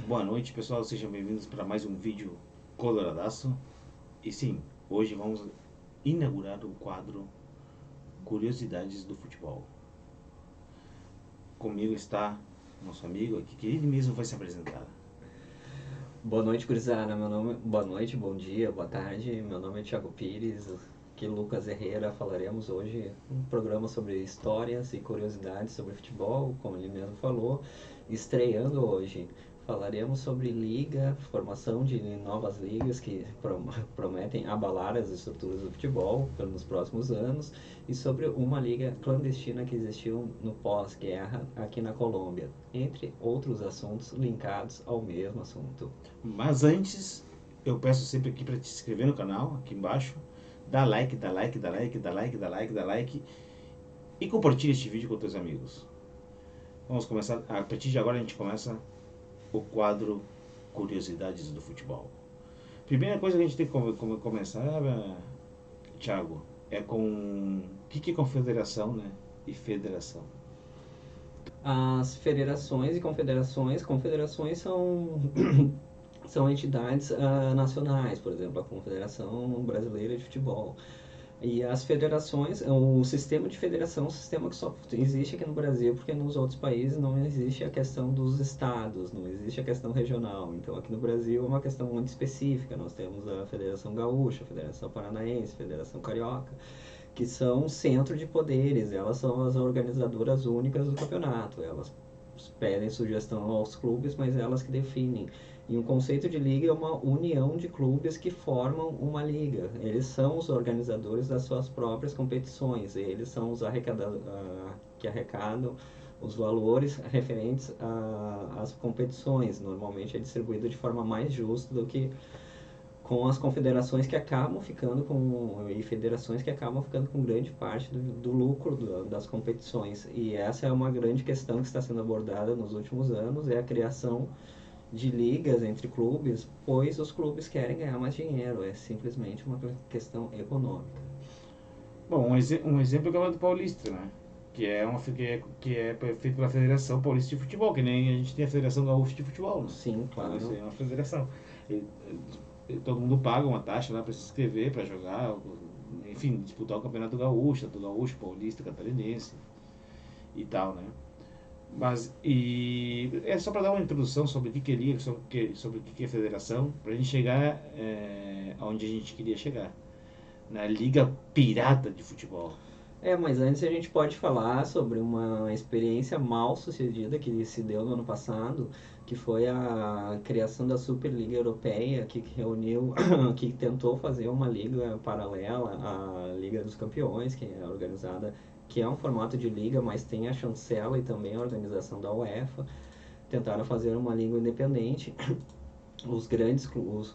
Boa noite, pessoal. Sejam bem-vindos para mais um vídeo coloradaço. E sim, hoje vamos inaugurar o quadro Curiosidades do Futebol. Comigo está nosso amigo aqui, que ele mesmo vai se apresentar. Boa noite, gurizada. Boa noite, bom dia, boa tarde. Meu nome é Thiago Pires, aqui Lucas Herrera. Falaremos hoje um programa sobre histórias e curiosidades sobre futebol, como ele mesmo falou. Estreando hoje, falaremos sobre liga, formação de novas ligas que prometem abalar as estruturas do futebol nos próximos anos e sobre uma liga clandestina que existiu no pós-guerra aqui na Colômbia, entre outros assuntos linkados ao mesmo assunto. Mas antes, eu peço sempre aqui para te inscrever no canal, aqui embaixo. Dá like, dá like, dá like, dá like, dá like, dá like. E compartilha este vídeo com teus amigos. Vamos começar, a partir de agora a gente começa o quadro Curiosidades do Futebol. Primeira coisa que a gente tem que começar, Thiago, é com o que é confederação, né? E federação. As federações e confederações são entidades nacionais, por exemplo, a Confederação Brasileira de Futebol. E as federações, o sistema de federação é um sistema que só existe aqui no Brasil, porque nos outros países não existe a questão dos estados, não existe a questão regional. Então aqui no Brasil é uma questão muito específica. Nós temos a Federação Gaúcha, a Federação Paranaense, a Federação Carioca, que são centro de poderes, elas são as organizadoras únicas do campeonato. Elas pedem sugestão aos clubes, mas elas que definem. E um conceito de liga é uma união de clubes que formam uma liga. Eles são os organizadores das suas próprias competições. Eles são os que arrecadam os valores referentes às competições. Normalmente é distribuído de forma mais justa do que com as confederações que acabam ficando com e federações que acabam ficando com grande parte do lucro das competições. E essa é uma grande questão que está sendo abordada nos últimos anos, é a criação de ligas entre clubes, pois os clubes querem ganhar mais dinheiro, é simplesmente uma questão econômica. Bom, um exemplo é o Campeonato Paulista, né? Que é feito pela Federação Paulista de Futebol, que nem a gente tem a Federação Gaúcha de Futebol, né? Sim, Então isso claro. aí é uma federação. E, todo mundo paga uma taxa lá para se inscrever, para jogar, enfim, disputar o Campeonato Gaúcho, do Gaúcho, Paulista, Catarinense e tal, né? Mas, e é só para dar uma introdução sobre o que é liga, sobre o que é federação, para a gente chegar aonde a gente queria chegar, na Liga Pirata de Futebol. Mas antes a gente pode falar sobre uma experiência mal sucedida que se deu no ano passado, que foi a criação da Superliga Europeia, que reuniu, que tentou fazer uma liga paralela à Liga dos Campeões, que é organizada, que é um formato de liga, mas tem a chancela e também a organização da UEFA. Tentaram fazer uma liga independente, os grandes clubes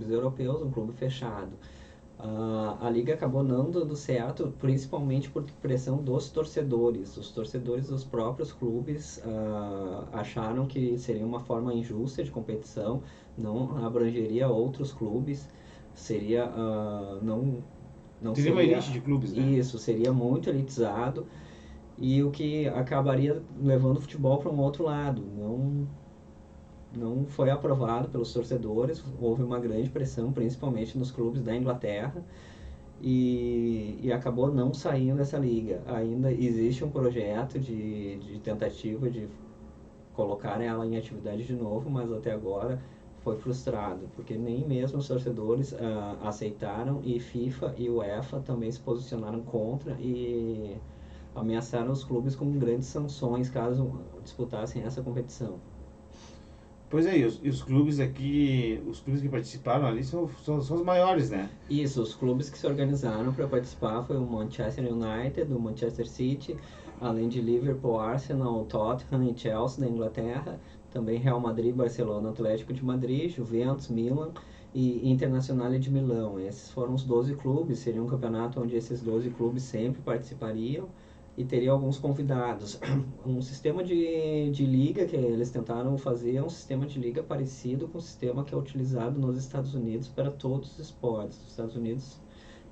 europeus, um clube fechado. A liga acabou não dando certo, principalmente por pressão dos torcedores. Os torcedores dos próprios clubes acharam que seria uma forma injusta de competição, não abrangeria outros clubes, seria não Teria uma elite seria de clubes, né? isso, seria muito elitizado e o que acabaria levando o futebol para um outro lado. Não foi aprovado pelos torcedores, houve uma grande pressão, principalmente nos clubes da Inglaterra, e acabou não saindo dessa liga. Ainda existe um projeto de tentativa de colocar ela em atividade de novo, mas até agora foi frustrado, porque nem mesmo os torcedores aceitaram e FIFA e UEFA também se posicionaram contra e ameaçaram os clubes com grandes sanções caso disputassem essa competição. Pois é, e os clubes aqui, os clubes que participaram ali são os maiores, né? Isso, os clubes que se organizaram para participar foi o Manchester United, o Manchester City, além de Liverpool, Arsenal, Tottenham e Chelsea da Inglaterra, também Real Madrid, Barcelona, Atlético de Madrid, Juventus, Milan e Internazionale de Milão. Esses foram os 12 clubes, seria um campeonato onde esses 12 clubes sempre participariam e teria alguns convidados. Um sistema de liga que eles tentaram fazer é um sistema de liga parecido com o sistema que é utilizado nos Estados Unidos para todos os esportes. Os Estados Unidos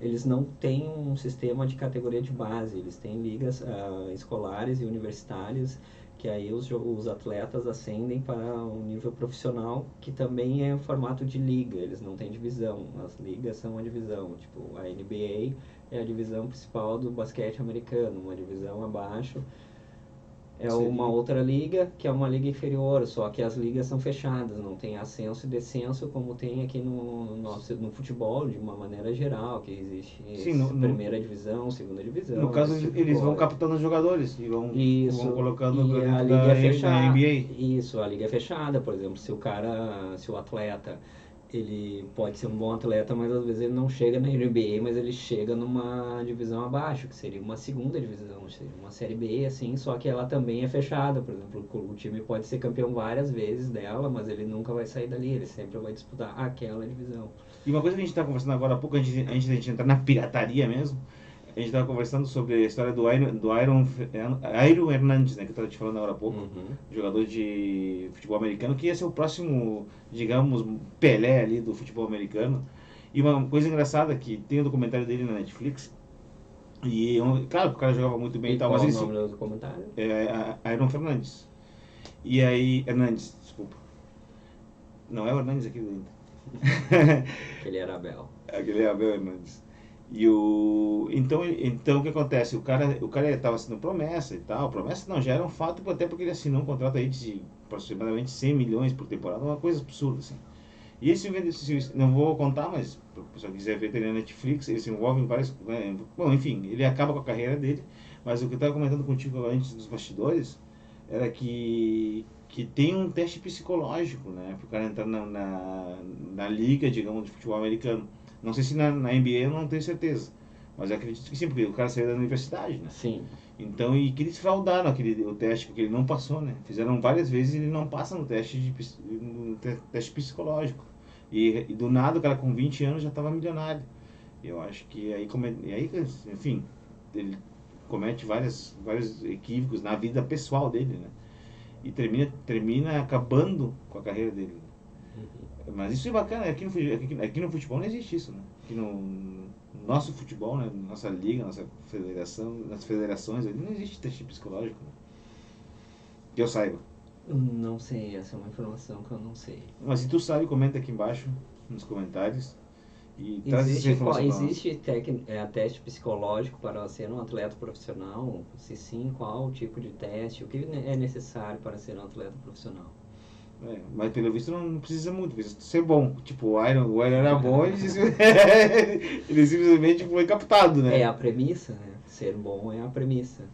eles não têm um sistema de categoria de base, eles têm ligas escolares e universitárias que aí os atletas ascendem para um nível profissional, que também é o formato de liga, eles não têm divisão, as ligas são uma divisão, tipo a NBA é a divisão principal do basquete americano, uma divisão abaixo é uma outra liga, que é uma liga inferior, só que as ligas são fechadas, não tem ascenso e descenso como tem aqui no futebol, de uma maneira geral, que existe Sim, primeira divisão, segunda divisão. no caso, esse tipo eles vão coisa. captando os jogadores e vão colocando E pra a dentro liga da, é fechada. da NBA. Isso, a liga é fechada, por exemplo, se o atleta, ele pode ser um bom atleta, mas às vezes ele não chega na NBA, mas ele chega numa divisão abaixo, que seria uma segunda divisão, seria uma série B, assim, só que ela também é fechada, por exemplo, o time pode ser campeão várias vezes dela, mas ele nunca vai sair dali, ele sempre vai disputar aquela divisão. E uma coisa que a gente está conversando agora há pouco, antes de a gente entrar na pirataria mesmo, a gente estava conversando sobre a história do Iron Hernandes, né, que eu estava te falando agora há pouco, jogador de futebol americano, que ia ser o próximo, digamos, Pelé ali do futebol americano. E uma coisa engraçada que tem o documentário dele na Netflix, e claro que o cara jogava muito bem e tal, qual mas é o ele nome do documentário? Iron Fernandes. E aí, Hernandes, desculpa. Não é o Hernandes aqui dentro. Que ele era Abel. Aquele é Abel Hernandes. Então o que acontece? O cara estava assinando promessa e tal. Promessa não, já era um fato, até porque ele assinou um contrato aí de aproximadamente 100 milhões por temporada, uma coisa absurda assim. E não vou contar, mas se o pessoal quiser ver, tem na Netflix, ele se envolve em várias. Bom, enfim, ele acaba com a carreira dele. Mas o que eu estava comentando contigo antes dos bastidores era que tem um teste psicológico, né? Para o cara entrar na liga, digamos, de futebol americano. Não sei se na NBA eu não tenho certeza. Mas eu acredito que sim, porque o cara saiu da universidade, né? Sim. Então, e que eles fraudaram o teste, porque ele não passou, né? Fizeram várias vezes e ele não passa no teste psicológico. E do nada o cara com 20 anos já estava milionário. Eu acho que enfim, ele comete vários equívocos na vida pessoal dele, né? E termina acabando com a carreira dele. Mas isso é bacana, aqui no futebol não existe isso, né? Aqui no nosso futebol, né? Nossa liga, nossa federação, nas federações, não existe teste psicológico, né? Que eu saiba. Não sei, essa é uma informação que eu não sei. Mas se tu sabe, comenta aqui embaixo, nos comentários. E traz essa Existe, informação pra nós. existe teste psicológico para ser um atleta profissional? Se sim, qual tipo de teste? O que é necessário para ser um atleta profissional? Mas pelo visto não precisa muito, precisa ser bom. Tipo, o Iron era bom e ele simplesmente foi captado, né? É a premissa, né? Ser bom é a premissa.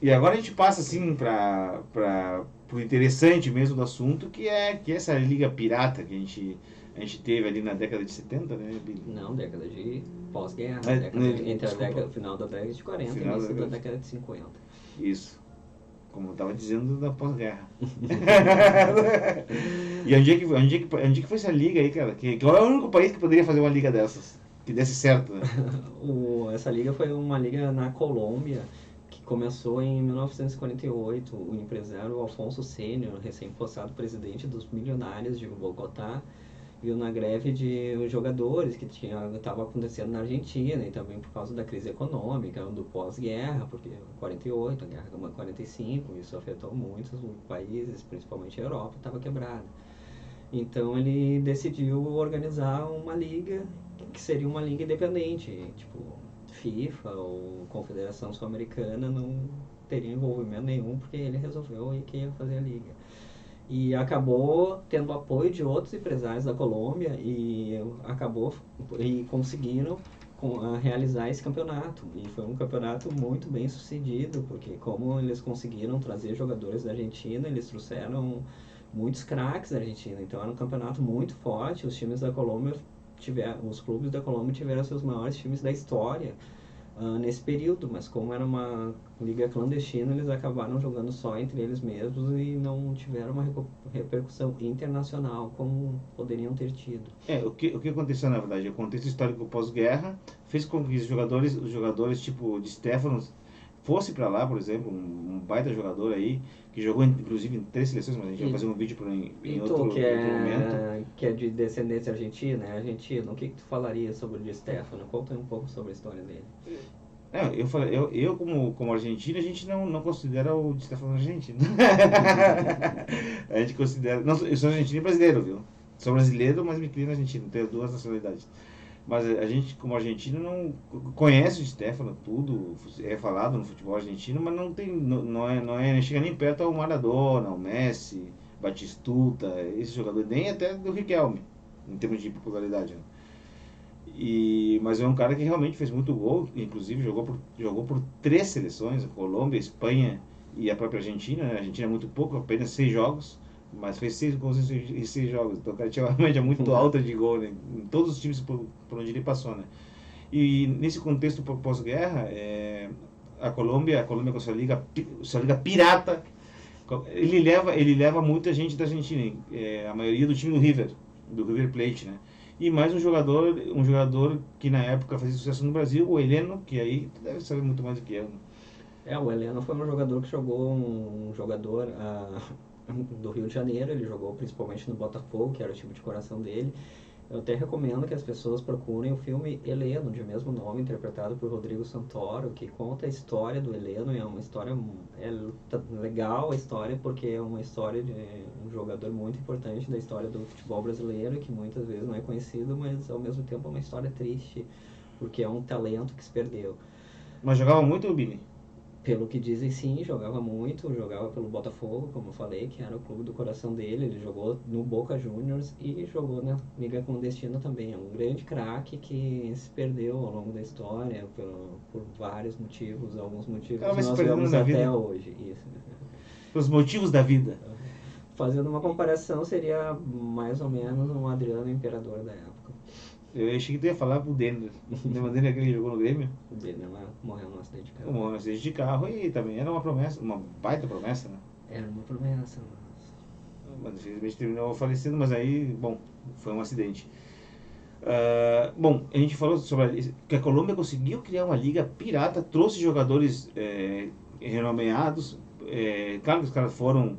E agora a gente passa assim para o interessante mesmo do assunto, que é essa liga pirata que a gente teve ali na década de 70, né, Billy? Não, década de pós-guerra, Desculpa. o final da década de 40 e Final início da da década de 50. Isso. Como eu estava dizendo, da pós-guerra. E onde é que foi essa liga aí, cara? Qual é o único país que poderia fazer uma liga dessas? Que desse certo, né? Essa liga foi uma liga na Colômbia, que começou em 1948. O empresário Alfonso Sênior, recém-postado presidente dos Milionários de Bogotá, viu na greve de jogadores que estava acontecendo na Argentina, e também por causa da crise econômica, do pós-guerra, porque 48, a guerra acabou em 45, isso afetou muitos países, principalmente a Europa, estava quebrada. Então ele decidiu organizar uma liga que seria uma liga independente, tipo FIFA ou Confederação Sul-Americana não teria envolvimento nenhum, porque ele resolveu que ia fazer a liga. E acabou tendo apoio de outros empresários da Colômbia e conseguiram realizar esse campeonato. E foi um campeonato muito bem sucedido, porque como eles conseguiram trazer jogadores da Argentina, eles trouxeram muitos craques da Argentina. Então era um campeonato muito forte. Os clubes da Colômbia tiveram seus maiores times da história nesse período, mas como era uma liga clandestina, eles acabaram jogando só entre eles mesmos e não tiveram uma repercussão internacional como poderiam ter tido. O que aconteceu na verdade? O contexto histórico pós-guerra fez com que os jogadores tipo de Stefanos fosse para lá, por exemplo, um baita jogador aí, que jogou inclusive em 3 seleções, mas a gente vai fazer um vídeo em outro momento. Que é de descendência argentina, o que tu falaria sobre o Di Stefano? Conta um pouco sobre a história dele. Eu como argentino, a gente não considera o Di Stefano argentino. A gente considera. Não, eu sou argentino e brasileiro, viu? Sou brasileiro, mas me criei na Argentina, tenho duas nacionalidades. Mas a gente, como argentino, não conhece o Di Stefano, tudo é falado no futebol argentino, mas não tem, não chega nem perto ao Maradona, ao Messi, Batistuta, esse jogador, nem até do Riquelme, em termos de popularidade, né? Mas é um cara que realmente fez muito gol, inclusive jogou por três seleções, a Colômbia, a Espanha e a própria Argentina, né? A Argentina é muito pouco, apenas 6 jogos, mas fez 6 gols em 6 jogos. Então o cara tinha uma média muito alta de gol, né? Em todos os times por onde ele passou, né? E nesse contexto pós-guerra, a Colômbia com sua liga pirata, ele leva muita gente da Argentina, a maioria do time do River Plate, né? E mais um jogador que na época fazia sucesso no Brasil, o Heleno, que aí tu deve saber muito mais do que eu, né? O Heleno foi um jogador que jogou, um jogador do Rio de Janeiro, ele jogou principalmente no Botafogo, que era o time de coração dele. Eu até recomendo que as pessoas procurem o filme Heleno, de mesmo nome, interpretado por Rodrigo Santoro, que conta a história do Heleno, e é uma história legal a história, porque é uma história de um jogador muito importante da história do futebol brasileiro, que muitas vezes não é conhecido, mas ao mesmo tempo é uma história triste, porque é um talento que se perdeu. Mas jogava muito o Billy. Pelo que dizem, sim, jogava muito, jogava pelo Botafogo, como eu falei, que era o clube do coração dele. Ele jogou no Boca Juniors e jogou na Liga Clandestina também. É um grande craque que se perdeu ao longo da história por vários motivos. Alguns motivos Cara, vai se nós perdendo vemos na até vida. hoje. Isso. Pelos motivos da vida. Fazendo uma comparação, seria mais ou menos um Adriano Imperador da época. Eu achei que tu ia falar pro Denner. Lembra dele que ele jogou no Grêmio? O Denner morreu num acidente de carro. Um acidente de carro e também era uma promessa, uma baita promessa, né? Era uma promessa, Mas infelizmente terminou falecendo, mas aí, bom, foi um acidente. Bom, a gente falou sobre que a Colômbia conseguiu criar uma liga pirata, trouxe jogadores renomeados. Claro que os caras foram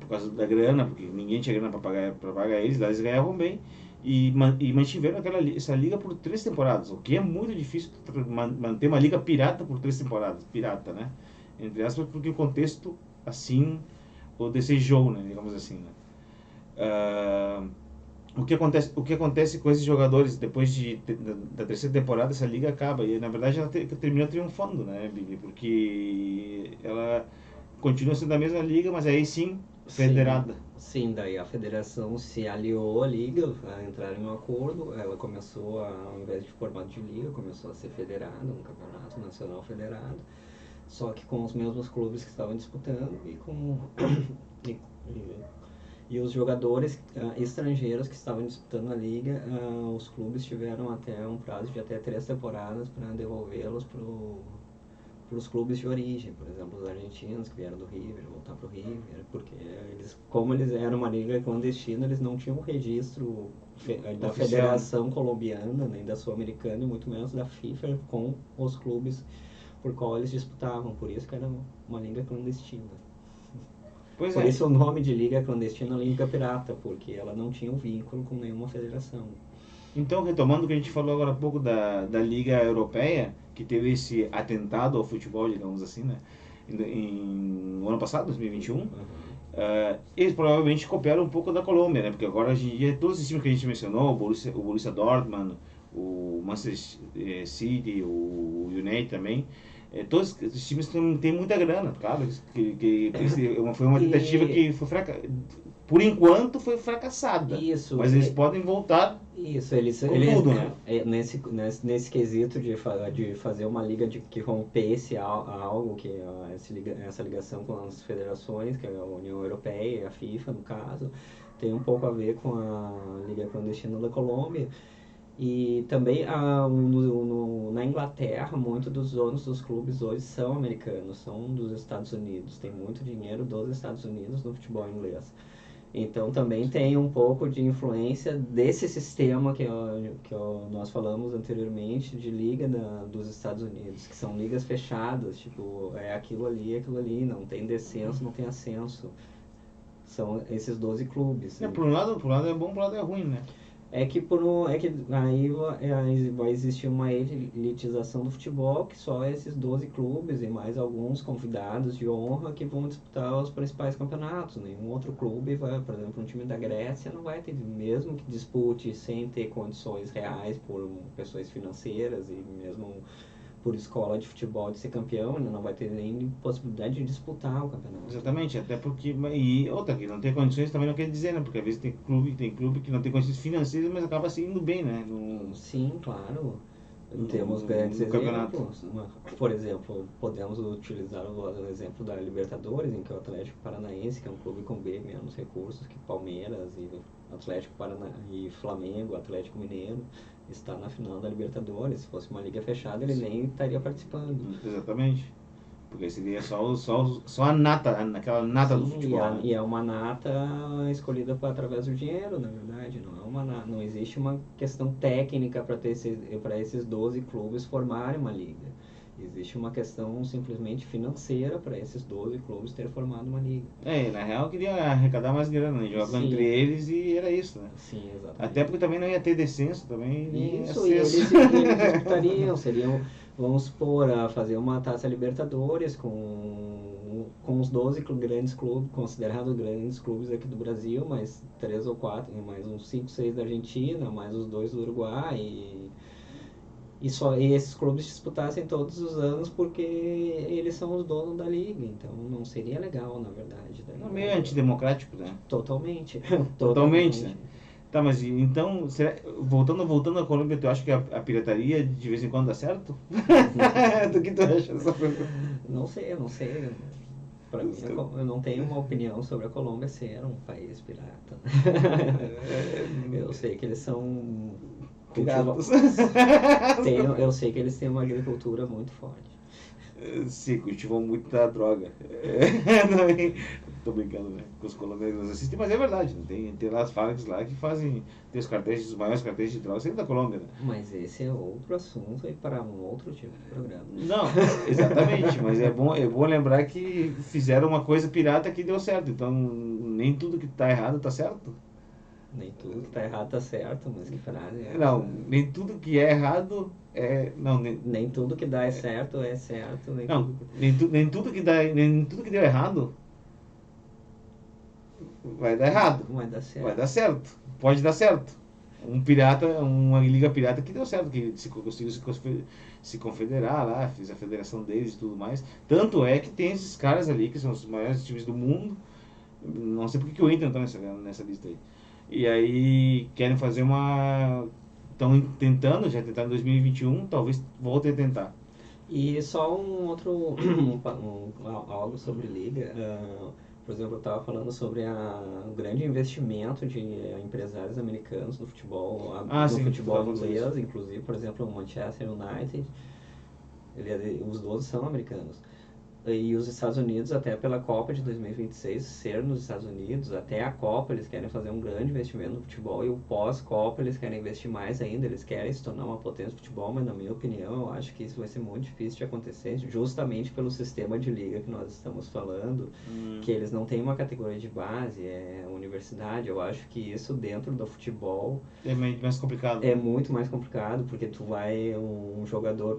por causa da grana, porque ninguém tinha grana para pagar eles, lá eles ganhavam bem. E mantiveram essa liga por 3 temporadas, o que é muito difícil manter uma liga pirata por 3 temporadas. Pirata, né? Entre aspas, porque o contexto assim o desejou, né? Digamos assim, né? O que acontece com esses jogadores depois da terceira temporada? Essa liga acaba e na verdade ela termina triunfando, né, Bibi? Porque ela continua sendo a mesma liga, mas aí sim federada. Sim, daí a federação se aliou à liga, entraram em um acordo. Ela começou, ao invés de formato de liga, começou a ser federada, um campeonato nacional federado, só que com os mesmos clubes que estavam disputando e os jogadores estrangeiros que estavam disputando a liga, os clubes tiveram até um prazo de até 3 temporadas para devolvê-los para os clubes de origem. Por exemplo, os argentinos que vieram do River, voltar para o River, porque como eles eram uma liga clandestina, eles não tinham o registro da Oficial. Federação Colombiana, nem da Sul-Americana, e muito menos da FIFA com os clubes por qual eles disputavam. Por isso que era uma liga clandestina. Pois Por é. isso o nome de liga clandestina, Liga Pirata, porque ela não tinha um vínculo com nenhuma federação. Então, retomando o que a gente falou agora há pouco da Liga Europeia, que teve esse atentado ao futebol, digamos assim, né? No ano passado, 2021, eles provavelmente copiaram um pouco da Colômbia, né? Porque agora, hoje em dia, todos esses times que a gente mencionou, o Borussia Dortmund, o Manchester City, o United também, todos esses times têm muita grana, claro, foi uma tentativa que foi por enquanto foi fracassada. Isso, mas eles podem voltar. Isso, eles tudo, né? nesse quesito de fazer uma liga que rompesse algo, que essa ligação com as federações, que é a União Europeia e a FIFA, no caso, tem um pouco a ver com a Liga Clandestina da Colômbia. E também na Inglaterra, muitos dos donos dos clubes hoje são americanos, são dos Estados Unidos. Tem muito dinheiro dos Estados Unidos no futebol inglês. Então também tem um pouco de influência desse sistema que nós falamos anteriormente, de liga dos Estados Unidos, que são ligas fechadas, tipo, é aquilo ali, não tem descenso, não tem ascenso. São esses 12 clubes. Por um lado é bom, por um lado é ruim, né? É que aí vai existir uma elitização do futebol, que só esses 12 clubes e mais alguns convidados de honra que vão disputar os principais campeonatos. Nenhum outro clube vai, por exemplo, um time da Grécia não vai ter, mesmo que dispute sem ter condições reais por questões financeiras e mesmo por escola de futebol de ser campeão, ele não vai ter nem possibilidade de disputar o campeonato. Exatamente, até porque. E outra, que não tem condições também não quer dizer, né? Porque às vezes tem clube que não tem condições financeiras, mas acaba se indo bem, né? Sim, claro. Temos grandes exemplos. Por exemplo, podemos utilizar o exemplo da Libertadores, em que o Atlético Paranaense, que é um clube com bem menos recursos que Palmeiras e Atlético Paranaense e Flamengo, Atlético Mineiro, está na final da Libertadores. Se fosse uma liga fechada, ele nem estaria participando. Exatamente. Porque seria só a nata, aquela nata do futebol. E é uma nata escolhida através do dinheiro, na verdade. Não existe uma questão técnica para esses 12 clubes formarem uma liga. Existe uma questão simplesmente financeira para esses 12 clubes terem formado uma liga. Na real queria arrecadar mais grana, né? Jogando entre eles e era isso, né? Sim, exatamente. Até porque também não ia ter descenso, também nem isso, e eles disputariam, vamos supor, a fazer uma Taça Libertadores com os 12 grandes clubes, considerados grandes clubes aqui do Brasil, mais 3 ou 4, mais uns 5, 6 da Argentina, mais os 2 do Uruguai, e esses clubes disputassem todos os anos porque eles são os donos da liga, então não seria legal, na verdade. Não, meio antidemocrático, né? Totalmente. Totalmente, né? Tá, mas então, voltando à Colômbia, tu acha que a pirataria de vez em quando dá certo? Do que tu acha dessa pergunta? Não sei. Para mim, eu não tenho uma opinião sobre a Colômbia ser um país pirata. Eu sei que eles são Piratas. Eu sei que eles têm uma agricultura muito forte. Sim, cultivam muita droga. Tô brincando, né? Com os colombianos assistem, mas é verdade. Tem lá as fábricas lá que fazem. Tem os maiores cartéis de droga sempre da Colômbia, né? Mas esse é outro assunto e para um outro tipo de programa. Não, exatamente, mas é bom lembrar que fizeram uma coisa pirata que deu certo. Então nem tudo que tá errado tá certo. Nem tudo que tá errado tá certo, mas que frase é essa? Não, nem tudo que é errado é. Não, nem tudo que dá é certo. Nem tudo que deu errado vai dar errado. Vai dar certo. Pode dar certo. Uma liga pirata que deu certo, que conseguiu se confederar lá, fez a federação deles e tudo mais. Tanto é que tem esses caras ali, que são os maiores times do mundo. Não sei porque que o Inter não tá nessa lista aí. E aí querem fazer uma. Estão tentando, já tentaram em 2021, talvez voltem a tentar. E só um outro. algo sobre liga. Por exemplo, eu estava falando sobre o grande investimento de empresários americanos no futebol, futebol inglês, inclusive, por exemplo, o Manchester United, os 12 são americanos. E os Estados Unidos, até pela Copa de 2026, ser nos Estados Unidos, até a Copa eles querem fazer um grande investimento no futebol, e o pós-Copa eles querem investir mais ainda, eles querem se tornar uma potência de futebol, mas na minha opinião eu acho que isso vai ser muito difícil de acontecer, justamente pelo sistema de liga que nós estamos falando, que eles não têm uma categoria de base, é universidade. Eu acho que isso dentro do futebol é mais complicado. É muito mais complicado, porque um jogador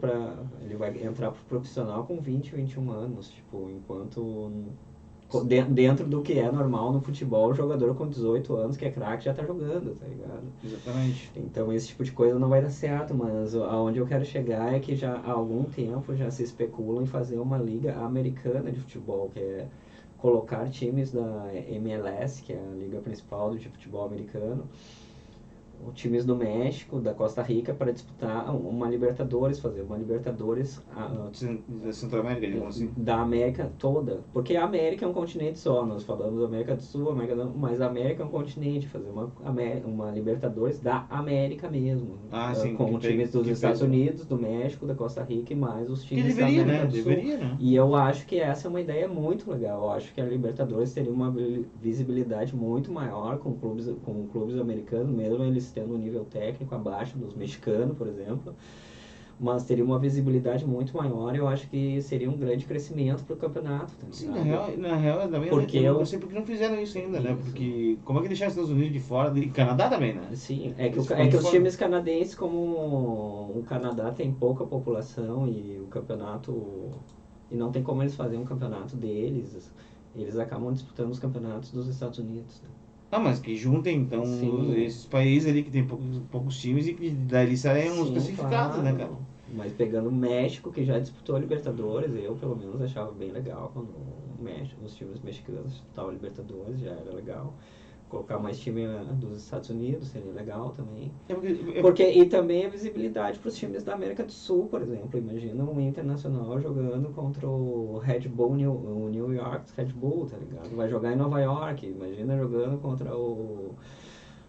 ele vai entrar pro profissional com 20, 21 anos, tipo, enquanto dentro do que é normal no futebol, o jogador com 18 anos que é craque já tá jogando, tá ligado? Exatamente. Então esse tipo de coisa não vai dar certo, mas aonde eu quero chegar é que já há algum tempo já se especula em fazer uma liga americana de futebol, que é colocar times da MLS, que é a liga principal de futebol americano, times do México, da Costa Rica, para disputar uma Libertadores, fazer uma Libertadores da Centro-América, digamos assim. Da América toda, porque a América é um continente só, nós falamos da América do Sul, mas a América é um continente, fazer uma Libertadores da América mesmo, sim, com times dos Estados Unidos, do México, da Costa Rica e mais os times da América do Sul. Né? E eu acho que essa é uma ideia muito legal, eu acho que a Libertadores teria uma visibilidade muito maior com clubes americanos, mesmo eles tendo um nível técnico abaixo dos mexicanos, por exemplo. mas teria uma visibilidade muito maior. Eu acho que seria um grande crescimento para o campeonato, tá Sim, ligado? na real também Porque eu não eu, sei porque não fizeram isso ainda, né? isso. Porque como é que deixaram os Estados Unidos de fora, e Canadá também, né? Sim, Eles ficam é de que os fora. times canadenses, como o Canadá tem pouca população e o campeonato. E não tem como eles fazerem um campeonato deles, eles acabam disputando os campeonatos dos Estados Unidos, né? Ah, mas que juntem então Sim, esses países ali que tem poucos times e que dali saem os sim, classificados, né, cara? claro. Mas pegando o México, que já disputou a Libertadores, eu pelo menos achava bem legal quando o México, os times mexicanos disputavam a Libertadores, já era legal. Colocar mais time dos Estados Unidos seria legal também. É porque, E também a visibilidade para os times da América do Sul, por exemplo. Imagina um Internacional jogando contra o Red Bull, o New York Red Bull, tá ligado? Vai jogar em Nova York. Imagina jogando contra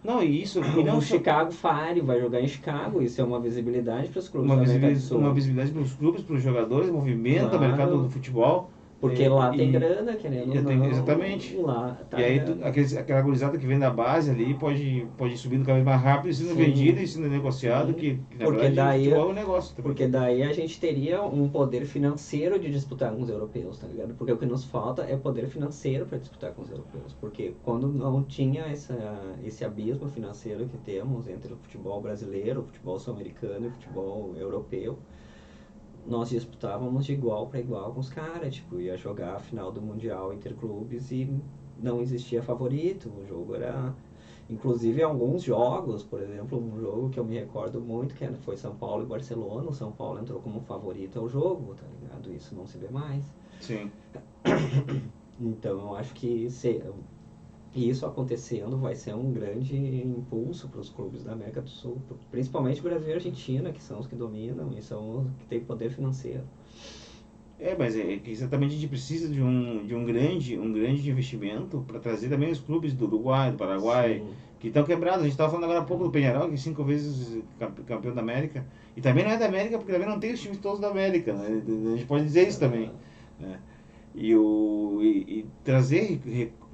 não, e isso, e o não só Chicago Fire, vai jogar em Chicago. Isso é uma visibilidade para os clubes da América do uma Sul. visibilidade para os clubes, para os jogadores, movimento, o mercado do Claro, futebol. porque lá tem grana, querendo ou Exatamente. não, lá E tá aí grana. aquela gurizada que vem da base ali pode ir subindo cada vez mais rápido e sendo vendida Sim, e sendo negociado, sim. que na Porque verdade o daí futebol é um negócio também. Porque daí a gente teria um poder financeiro de disputar com os europeus, tá ligado? Porque o que nos falta é poder financeiro para disputar com os europeus. Porque quando não tinha esse abismo financeiro que temos entre o futebol brasileiro, o futebol sul-americano e o futebol europeu, nós disputávamos de igual para igual com os caras. Tipo, ia jogar a final do Mundial Interclubes e não existia favorito. O jogo era. Inclusive, alguns jogos, por exemplo, um jogo que eu me recordo muito, foi São Paulo e Barcelona. O São Paulo entrou como favorito ao jogo, tá ligado? Isso não se vê mais. Sim. Então, eu acho que isso acontecendo vai ser um grande impulso para os clubes da América do Sul, principalmente Brasil e Argentina, que são os que dominam e são os que têm poder financeiro. Mas é que exatamente a gente precisa de um grande investimento para trazer também os clubes do Uruguai, do Paraguai, Sim. que estão quebrados. A gente estava falando agora há pouco do Peñarol, que 5 vezes campeão da América. E também não é da América, porque também não tem os times todos da América, né? A gente pode dizer isso também, né? E trazer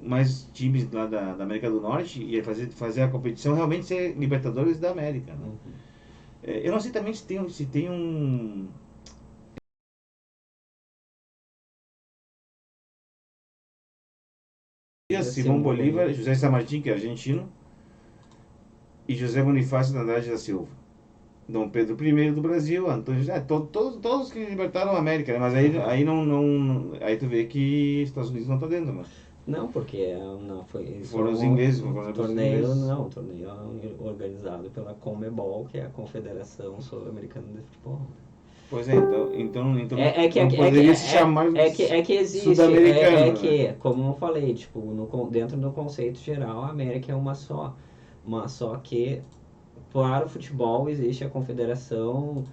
mais times lá da América do Norte e fazer a competição realmente ser Libertadores da América, né? Uhum. Eu não sei também se tem um. Simão Simão Bolívar, Bolívar. José San Martín, que é argentino, e José Bonifácio de Andrade da Silva. Dom Pedro I do Brasil, Antônio José, todos que libertaram a América, né? Mas Aham. aí não. Aí tu vê que Estados Unidos não tá dentro, né? Não, porque não foi isso é Foram os ingleses, foram os torneio, ingleses. não, um torneio organizado pela CONMEBOL, que é a Confederação Sul-Americana de Futebol. Pois é, então É, é que, não é, que, poderia se é, chamar é que existe, sul-americano, né? como eu falei, tipo, dentro do conceito geral, a América é uma só. Mas só que para o futebol existe a confederação,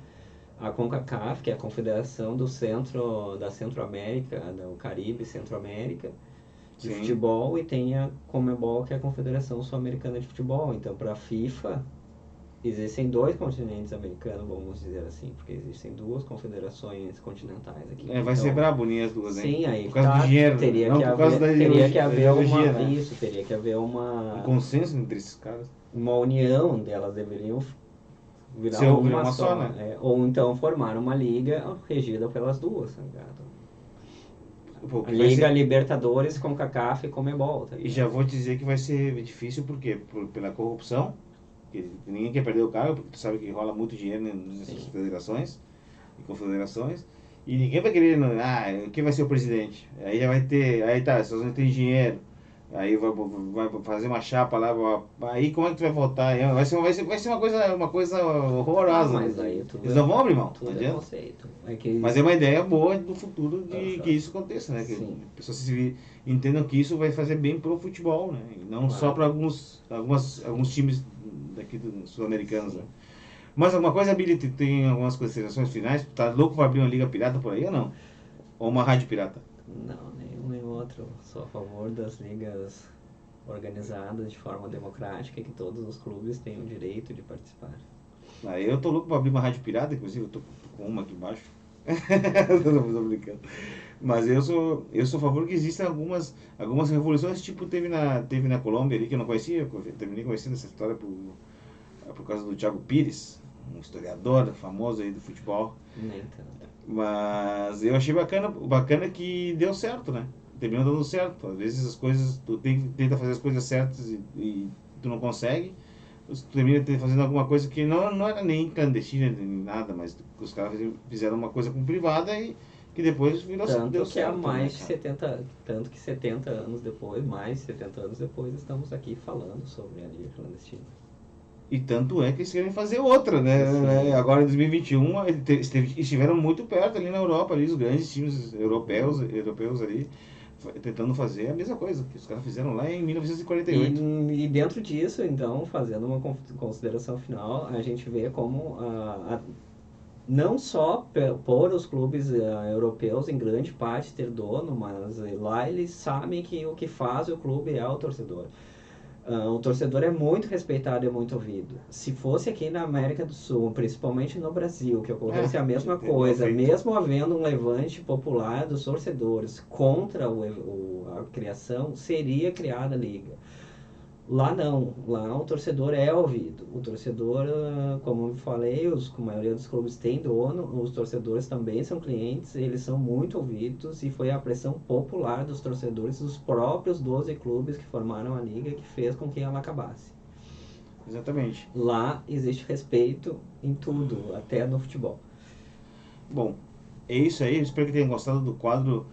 a CONCACAF, que é a confederação da Centro-América, do Caribe e Centro-América, de Sim. futebol, e tem a CONMEBOL, que é a Confederação Sul-Americana de Futebol. Então, para a FIFA, existem dois continentes americanos, vamos dizer assim, porque existem duas confederações continentais aqui. Vai ser Então, brabo unir as duas, hein? sim, aí Por que causa do tá, dinheiro, né? Não por causa da ideologia, né? teria que haver Um consenso entre esses caras. uma união delas, deveriam Se virar eu virar uma uma só, só, né? ou então formar uma liga regida pelas duas, tá ligado? Pô, A que vai Liga ser. Libertadores, CONCACAF e CONMEBOL, tá E já ligado? vou te dizer que vai ser difícil, por quê? Pela corrupção, que ninguém quer perder o cargo, porque tu sabe que rola muito dinheiro nessas Sim. federações e confederações. E ninguém vai querer, quem vai ser o presidente? Aí já vai ter, aí tá, se não tem dinheiro, aí vai fazer uma chapa lá, aí como é que tu vai votar? Aí vai ser uma coisa Ah, horrorosa, né? mas aí Eles não vão abrir mão, não tudo é adianta. conceito. É que Mas é existe. uma ideia boa do futuro de que Aham. isso aconteça, né? Que as Sim, pessoas entendam que isso vai fazer bem pro futebol, né? E não só claro. para alguns times daqui sul-americanos, né? Sim. Mas alguma coisa, Billy, tu tem algumas considerações finais? Tu tá louco para abrir uma liga pirata por aí ou não? Ou uma rádio pirata? Não, nenhum nem outro. Sou a favor das ligas organizadas de forma democrática e que todos os clubes tenham o direito de participar. Eu tô louco para abrir uma rádio pirata, inclusive eu tô com uma aqui embaixo. Tô brincando. Mas eu sou a favor que existam algumas revoluções, tipo teve na Colômbia ali, que eu não conhecia, eu terminei conhecendo essa história por causa do Thiago Pires, um historiador famoso aí do futebol. Nem tanto. Mas eu achei bacana que deu certo, né? Terminou dando certo. Às vezes as coisas, tenta fazer as coisas certas e tu não consegue. Tu termina fazendo alguma coisa que não era nem clandestina nem nada, mas os caras fizeram uma coisa com privada e que depois deu Tanto que certo. há mais de né, 70, tanto que 70 anos depois, mais de 70 anos depois, estamos aqui falando sobre a Liga Clandestina. E tanto é que eles querem fazer outra, né? Sim. Agora em 2021 estiveram muito perto ali na Europa, ali, os grandes times europeus ali, tentando fazer a mesma coisa que os caras fizeram lá em 1948. E dentro disso, então, fazendo uma consideração final, a gente vê como não só por os clubes europeus em grande parte ter dono, mas lá eles sabem que o que faz o clube é o torcedor. O torcedor é muito respeitado e muito ouvido. Se fosse aqui na América do Sul, principalmente no Brasil, que ocorresse a mesma coisa, mesmo havendo um levante popular dos torcedores contra a criação, seria criada a liga. Lá não, lá o torcedor é ouvido. O torcedor, como eu falei, a maioria dos clubes tem dono, os torcedores também são clientes, eles são muito ouvidos e foi a pressão popular dos torcedores, dos próprios 12 clubes que formaram a liga, que fez com que ela acabasse. Exatamente. Lá existe respeito em tudo, até no futebol. Bom, é isso aí. Espero que tenham gostado do quadro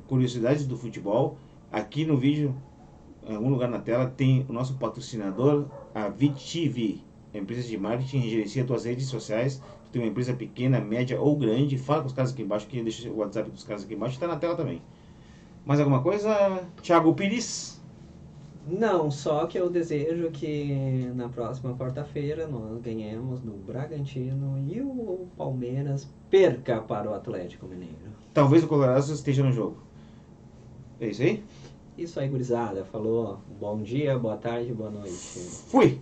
Curiosidades do Futebol. Aqui no vídeo, em algum lugar na tela, tem o nosso patrocinador, a VidTV, a empresa de marketing que gerencia tuas redes sociais. Tu tem uma empresa pequena, média ou grande, fala com os caras aqui embaixo, que deixa o WhatsApp dos caras aqui embaixo, está na tela também. Mais alguma coisa, Thiago Pires? Não, só que eu desejo que na próxima quarta-feira nós ganhemos do Bragantino e o Palmeiras perca para o Atlético Mineiro. Talvez o Colorado esteja no jogo. É isso aí? Isso aí, gurizada. Falou. Bom dia, boa tarde, boa noite. Fui!